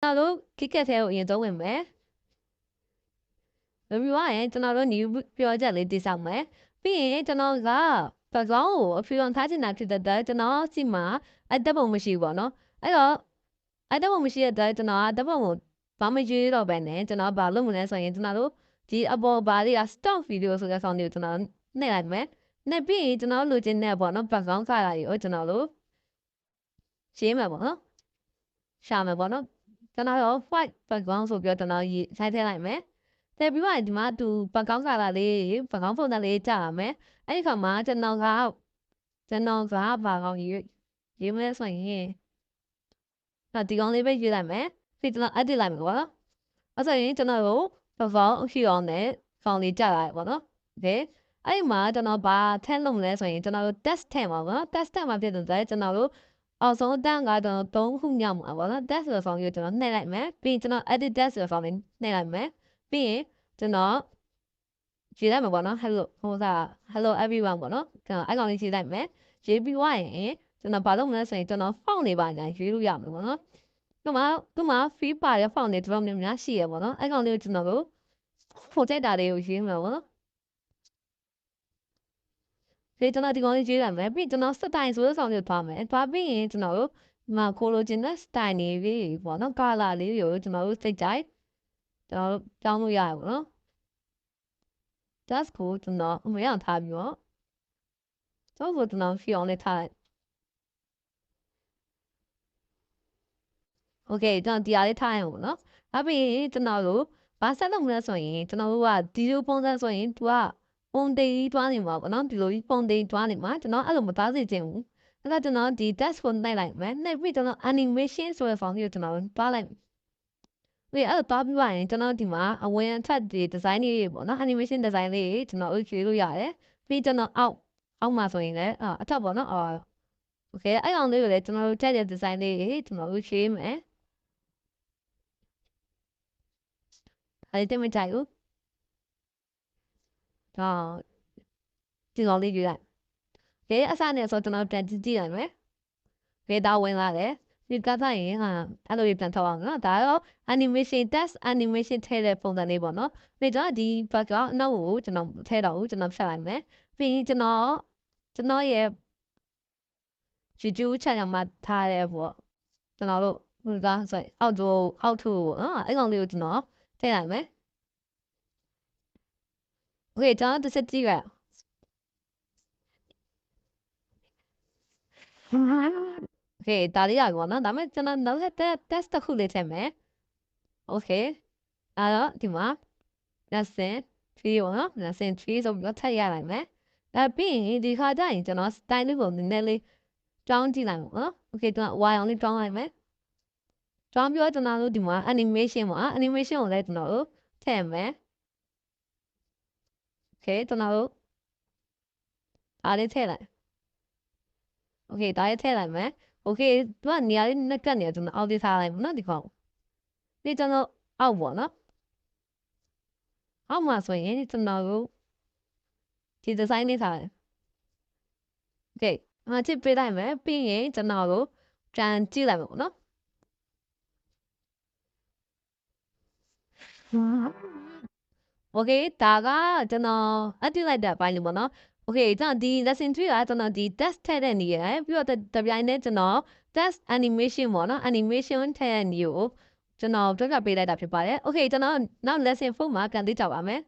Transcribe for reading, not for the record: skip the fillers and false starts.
Hello, Capcut ထဲကိုအရင်ဆုံးဝင်မယ်။ review ရရင်ကျွန်တော်တို့ new ပြောချက်လေးတိစောက်မယ်။ပြီးရင်ကျွန်တော်က background ကိုအဖြူအောင်ထားချင်တာဖြစ်တဲ့အတွက်ကျွန်တော်စီမှာအတက်ပုံမရှိဘူးပေါ့နော်။အဲ့တော့အတက်ပုံမရှိတဲ့အတွက်ကျွန်တော်ကတက်ပုံကိုဘာမှရွေးတော့ပဲနဲ့ကျွန်တော်ဘာလုပ်မလဲဆိုရင်ကျွန်တော်တို့ဒီအပေါ်ဘာလေးက stock video ဆိုတဲ့ sound ကိုကျွန်တော်နှိပ်လိုက်မယ်။နှိပ်ပြီးရင်ကျွန်တော်လိုချင်တဲ့ပေါ့နော် background color တွေကိုကျွန်တော်တို့ရှင်းမယ်ပေါ့နော်။ရှာမယ်ပေါ့နော်။ကျွန်တော်ရော white background ဆိုပြီးတော့ကျွန်တော်ရိုက်ထည့်လိုက်မယ်။တဲ့ပြီးတော့ဒီမှာသူ background color လေး background ပုံစံလေးကြာရမယ်။အဲ့ဒီခါမှာကျွန်တော်ကဘာကောင်းရေးမလဲဆိုရင်ဒီကောင်းလေးပဲရေးလိုက်မယ်။ပြီးကျွန်တော် edit လိုက်မယ်ပေါ့နော်။အဲ့ဆိုရင်ကျွန်တော်တို့ background အဖြူအောင်နဲ့ကောင်းလေးကြာလာတယ်ပေါ့နော်။ Okay အဲ့ဒီမှာကျွန်တော်ဘာထည့်လို့မလဲဆိုရင်ကျွန်တော်တို့ test ထည့်မှာပေါ့နော် test ထည့်မှာဖြစ်တဲ့အတွက်ကျွန်တော်တို့အောက်ဆုံးအတန်းကကျွန်တော်3ခုညမှာပေါ့နော် test ဆိုတဲ့ sound ကိုကျွန်တော်နှိပ်လိုက်မယ်ပြီးရင်ကျွန်တော် edit test ဆိုတဲ့ sound လေးနှိပ်လိုက်မယ်ပြီးရင်ကျွန်တော်ရေးလိုက်မှာပေါ့နော် hello everyone ပေါ့နော်ကျွန်တော်အဲ့ကောင်လေးရေးလိုက်မယ်ရေးပြီးွားရင်ကျွန်တော်ဘာလုပ်မလဲဆိုရင်ကျွန်တော် font တွေပါညာရေးလို့ရမှာပေါ့နော်ဒီမှာ free ပါတဲ့ font တွေတော်တော်များများရှိရပေါ့နော်အဲ့ကောင်လေးကိုကျွန်တော်တို့ projector လေးကိုရေးမှာပေါ့နော်ဒီကျွန်တော်ဒီကောင်လေးရေးလိုက်မယ်ပြီးကျွန်တော် style ဆိုတဲ့ sound ကိုသွားမယ်သွားပြီးရင်ကျွန်တော်တို့ဒီမှာကိုလိုချင်တဲ့ style လေးပေါ့နော် color လေးတွေကိုကျွန်တော်တို့စိတ်ကြိုက်ကျွန်တော်တို့ပြောင်းလို့ရရပေါ့နော် just ကိုကျွန်တော်အမေအောင်ထားပြီးတော့ကျွန်တော်ဖြီအောင်လေးထားလိုက် okay ကျွန်တော်ဒီအားလေးထားရအောင်ပေါ့နော်နောက်ပြီးကျွန်တော်တို့ဘာဆက်လုပ်မလဲဆိုရင်ကျွန်တော်တို့ကဒီလိုပုံစံဆိုရင်သူကပုံတေးတွားနေမှာပေါ့နော်ဒီလိုပုံတေးတွားနေမှာကျွန်တော်အဲ့လိုမသားစေချင်ဘူးအဲ့ဒါကျွန်တော်ဒီ test ကိုနှိပ်လိုက်မယ်နှိပ်ပြီးကျွန်တော် animation ဆိုတဲ့ font ကိုကျွန်တော်တွားလိုက်အဲ့တော့တွားပြီးရင်ကျွန်တော်ဒီမှာအဝင်အထက်ဒီ design လေးပေါ့နော် animation design လေးကျွန်တော်ရွေးလို့ရတယ်ပြီးကျွန်တော်အောက်မှာဆိုရင်လည်းအထက်ပေါ့နော်okay အဲ့အောင်လေးကိုလည်းကျွန်တော်တို့ထည့်တဲ့ design လေးကျွန်တော်ရွေးမယ်အဲ့ဒီမကြိုက်ဘူးတော့ဒီကောင်လေးယူလိုက်ကဲအစနဲ့ဆိုကျွန်တော်ပြန်ကြည့်လိုက်မယ်ကဲဒါဝင်လာတယ်ဒီကစားရင်အဲ့လိုပြန်ထောက်အောင်နော်ဒါတော့ animation test animation ထည့်တဲ့ပုံစံလေးပေါ့နော်ပြီးတော့ဒီ background အနောက်ကိုကျွန်တော်ထည့်တော့ဦးကျွန်တော်ဖြတ်လိုက်မယ်ပြီးရင်ကျွန်တော်ရဲ့ YouTube channel မှာထားရဲပေါ့ကျွန်တော်တို့ဟိုကဆိုအောက်ထူနော်အဲ့ကောင်လေးကိုကျွန်တော်ထည့်လိုက်မယ် okay ကျွန်တော်တစ်ချက်ကြည့်ရokay ဒါလေးရပါတော့ဒါပေမဲ့ကျွန်တော်နောက်ထပ် test တစ်ခုလေးထည့်မယ် okay အဲ့တော့ဒီမှာ lesson 3ပေါ့နော် lesson 3ဆိုပြီးတော့ထည့်ရလိုက်မယ်အဲ့ပြီးရင်ဒီခါကျရင်ကျွန်တော် style လေးကိုနည်းနည်းလေးတောင်းကြည့်လိုက်ပါနော် okay ကျွန်တော် y အောင်လေးတောင်းလိုက်မယ်တောင်းပြီးတော့ကျွန်တော်တို့ဒီမှာ animation ပေါ့ animation ကိုလည်းကျွန်တော်တို့ထည့်မယ် okay ကျွန်တော်တို့အားလေးထည့်လိုက် okay ဒါလေးထည့်လိုက်မယ် okay သူကနေရာလေးနဲ့ကတ်နေကျွန်တော်အောက်လေးထားလိုက်မယ်နော်ဒီကောင်ပြီးကျွန်တော်အောက်ပေါ့နော်အောက်မှာဆိုရင်ကျွန်တော်တို့ဒီ design လေးထားတယ် okay ချစ်ပေးလိုက်မယ်ပြီးရင်ကျွန်တော်တို့ပြန်ကြည့်လိုက်မယ်ပေါ့နော်okay ဒါကကျွန်တော်အတိလိုက်တဲ့အပိုင်းလေးပေါ့နော် okay ကျွန်တော်ဒီ lesson 3ကကျွန်တော်ဒီ test ထည့်တဲ့နေရယ်ပြီးတော့တပြိုင်တည်းကျွန်တော် test animation ပေါ့နော် animation ထည့်တဲ့နေကိုကျွန်တော်ပြပြပေးလိုက်တာဖြစ်ပါတယ် okay ကျွန်တော်နောက် lesson 4မှာကန်သိကြပါမယ်